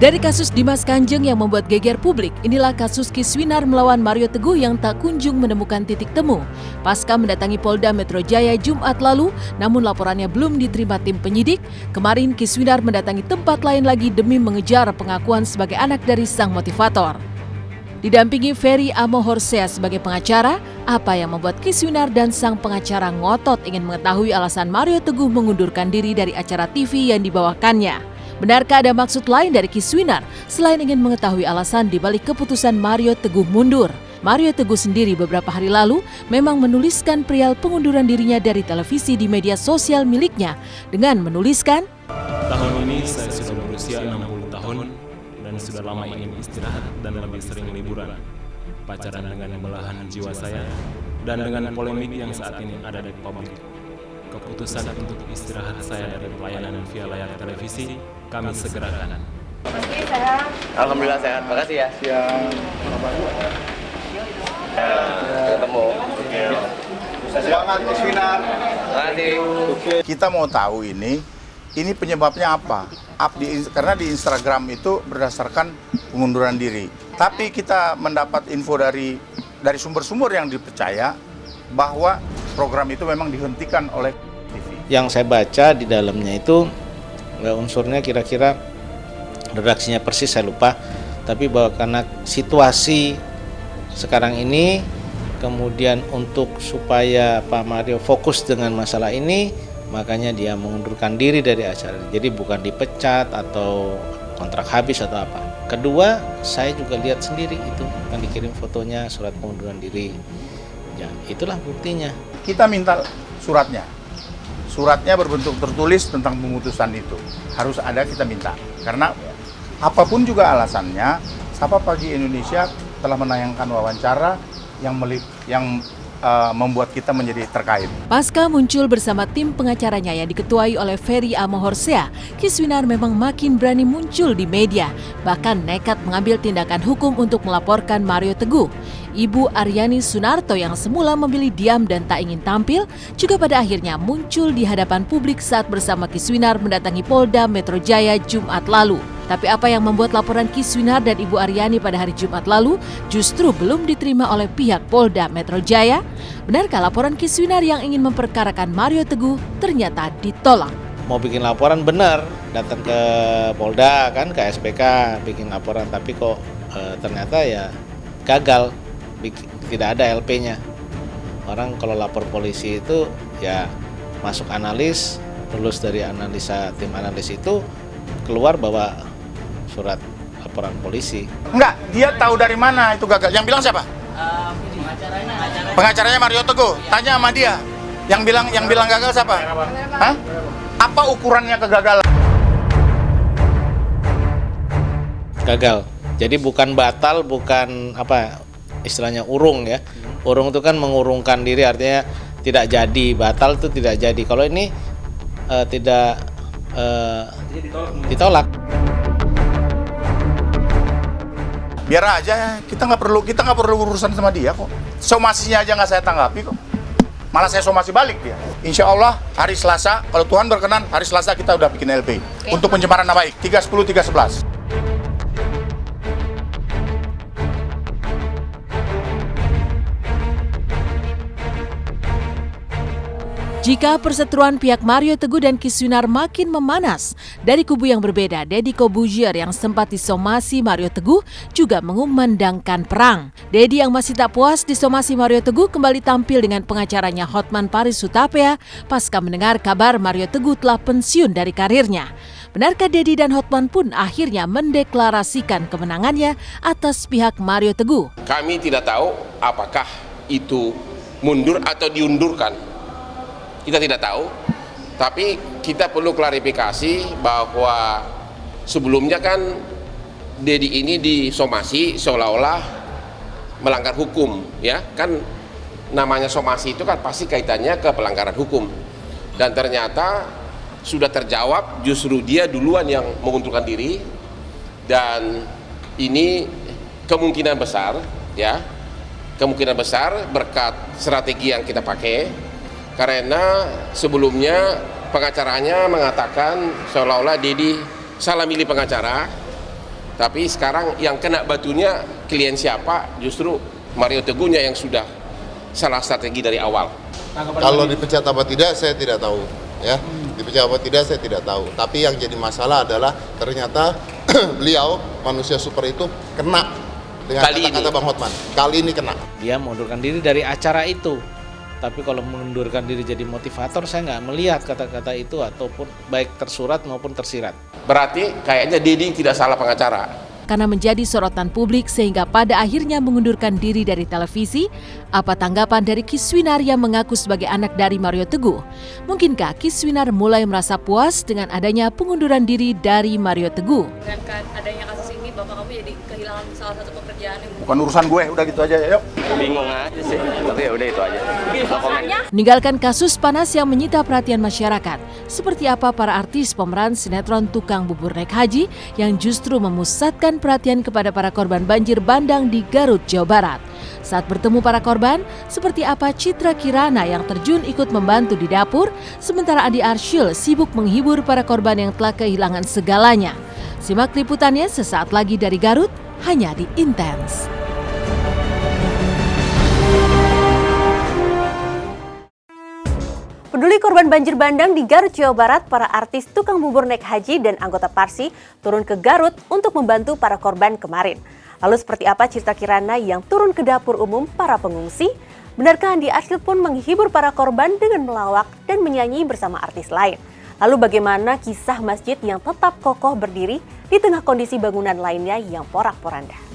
Dari kasus Dimas Kanjeng yang membuat geger publik, inilah kasus Kiswinar melawan Mario Teguh yang tak kunjung menemukan titik temu. Pasca mendatangi Polda Metro Jaya Jumat lalu, namun laporannya belum diterima tim penyidik, kemarin Kiswinar mendatangi tempat lain lagi demi mengejar pengakuan sebagai anak dari sang motivator. Didampingi Ferry Amohorsea sebagai pengacara, apa yang membuat Kiswinar dan sang pengacara ngotot ingin mengetahui alasan Mario Teguh mengundurkan diri dari acara TV yang dibawakannya? Benarkah ada maksud lain dari Kiswinar selain ingin mengetahui alasan dibalik keputusan Mario Teguh mundur? Mario Teguh sendiri beberapa hari lalu memang menuliskan perihal pengunduran dirinya dari televisi di media sosial miliknya dengan menuliskan, "Tahun ini saya sudah berusia 60 tahun dan sudah lama ingin istirahat dan lebih sering liburan. Pacaran dengan belahan jiwa saya dan dengan polemik yang saat ini ada di publik. Keputusan untuk istirahat saya dari pelayanan via layar televisi kami segerakan." Meski sehat. Alhamdulillah sehat, makasih ya. Siang. Ketemu. Semangat Kiswinar. Makasih. Kita mau tahu ini penyebabnya apa? Karena di Instagram itu berdasarkan pengunduran diri. Tapi kita mendapat info dari sumber-sumber yang dipercaya bahwa program itu memang dihentikan oleh TV. Yang saya baca di dalamnya itu unsurnya kira-kira redaksinya persis saya lupa, tapi bahwa karena situasi sekarang ini, kemudian untuk supaya Pak Mario fokus dengan masalah ini, makanya dia mengundurkan diri dari acara. Jadi bukan dipecat atau kontrak habis atau apa. Kedua, saya juga lihat sendiri itu yang dikirim fotonya, surat pengunduran diri. Ya, itulah buktinya. Kita minta suratnya. Suratnya berbentuk tertulis tentang pemutusan itu. Harus ada, kita minta. Karena apapun juga alasannya, Sapa Pagi Indonesia telah menayangkan wawancara yang membuat kita menjadi terkait. Pasca muncul bersama tim pengacaranya yang diketuai oleh Ferry Amohorsea, Kiswinar memang makin berani muncul di media, bahkan nekat mengambil tindakan hukum untuk melaporkan Mario Teguh. Ibu Aryani Sunarto yang semula memilih diam dan tak ingin tampil, juga pada akhirnya muncul di hadapan publik saat bersama Kiswinar mendatangi Polda Metro Jaya Jumat lalu. Tapi apa yang membuat laporan Kiswinar dan Ibu Aryani pada hari Jumat lalu justru belum diterima oleh pihak Polda Metro Jaya? Benarkah laporan Kiswinar yang ingin memperkarakan Mario Teguh ternyata ditolak? Mau bikin laporan benar, datang ke Polda kan, ke SPK bikin laporan, tapi kok ternyata ya gagal, tidak ada LP-nya. Orang kalau lapor polisi itu ya masuk analis, lulus dari analisa tim analis itu keluar bahwa surat laporan polisi. Enggak, dia tahu dari mana itu gagal. Yang bilang siapa? Pengacaranya Mario Teguh. Tanya sama dia. Yang bilang gagal siapa? Hah? Apa ukurannya kegagalan? Gagal. Jadi bukan batal, bukan apa istilahnya urung ya. Urung itu kan mengurungkan diri, artinya tidak jadi. Batal itu tidak jadi. Kalau ini tidak ditolak. Biar aja, kita nggak perlu urusan sama dia kok. Somasinya aja nggak saya tanggapi kok. Malah saya somasi balik dia. Insya Allah hari Selasa, kalau Tuhan berkenan, hari Selasa kita udah bikin LP untuk pencemaran nama baik 310 311. Jika perseteruan pihak Mario Teguh dan Kiswinar makin memanas, dari kubu yang berbeda, Deddy Corbuzier yang sempat disomasi Mario Teguh juga mengumandangkan perang. Deddy yang masih tak puas disomasi Mario Teguh kembali tampil dengan pengacaranya Hotman Paris Hutapea pasca mendengar kabar Mario Teguh telah pensiun dari karirnya. Benarkah Deddy dan Hotman pun akhirnya mendeklarasikan kemenangannya atas pihak Mario Teguh? Kami tidak tahu apakah itu mundur atau diundurkan. Kita tidak tahu, tapi kita perlu klarifikasi bahwa sebelumnya kan Deddy ini disomasi seolah-olah melanggar hukum, ya kan namanya somasi itu kan pasti kaitannya ke pelanggaran hukum, dan ternyata sudah terjawab justru dia duluan yang mengundurkan diri, dan ini kemungkinan besar berkat strategi yang kita pakai. Karena sebelumnya pengacaranya mengatakan seolah-olah Deddy salah milih pengacara, Tapi sekarang yang kena batunya klien siapa? Justru Mario Teguhnya yang sudah salah strategi dari awal. Kalau dipecat apa tidak saya tidak tahu, ya. Dipecat apa tidak saya tidak tahu. Tapi yang jadi masalah adalah ternyata beliau manusia super itu kena dengan kata-kata Bang Hotman. Kali ini kena. Dia mengundurkan diri dari acara itu. Tapi kalau mengundurkan diri jadi motivator, saya nggak melihat kata-kata itu ataupun baik tersurat maupun tersirat. Berarti kayaknya Dedi tidak salah pengacara. Karena menjadi sorotan publik sehingga pada akhirnya mengundurkan diri dari televisi, apa tanggapan dari Kiswinar yang mengaku sebagai anak dari Mario Teguh? Mungkinkah Kiswinar mulai merasa puas dengan adanya pengunduran diri dari Mario Teguh? Dengan adanya kasus ini, Bapak kamu jadi kehilangan salah satu pekerjaan yang Bukan urusan gue, udah gitu aja, yuk. Bingung aja sih, tapi ya udah itu aja. Meninggalkan kasus panas yang menyita perhatian masyarakat, seperti apa para artis pemeran sinetron Tukang Bubur Naik Haji yang justru memusatkan perhatian kepada para korban banjir bandang di Garut, Jawa Barat. Saat bertemu para korban, seperti apa Citra Kirana yang terjun ikut membantu di dapur, sementara Andi Arsyil sibuk menghibur para korban yang telah kehilangan segalanya. Simak liputannya sesaat lagi dari Garut, hanya di Intens. Peduli korban banjir bandang di Garut, Jawa Barat, para artis Tukang Bubur Naik Haji dan anggota Parsi turun ke Garut untuk membantu para korban kemarin. Lalu seperti apa Citra Kirana yang turun ke dapur umum para pengungsi? Benarkah Andi Arsyil pun menghibur para korban dengan melawak dan menyanyi bersama artis lain? Lalu bagaimana kisah masjid yang tetap kokoh berdiri di tengah kondisi bangunan lainnya yang porak-poranda?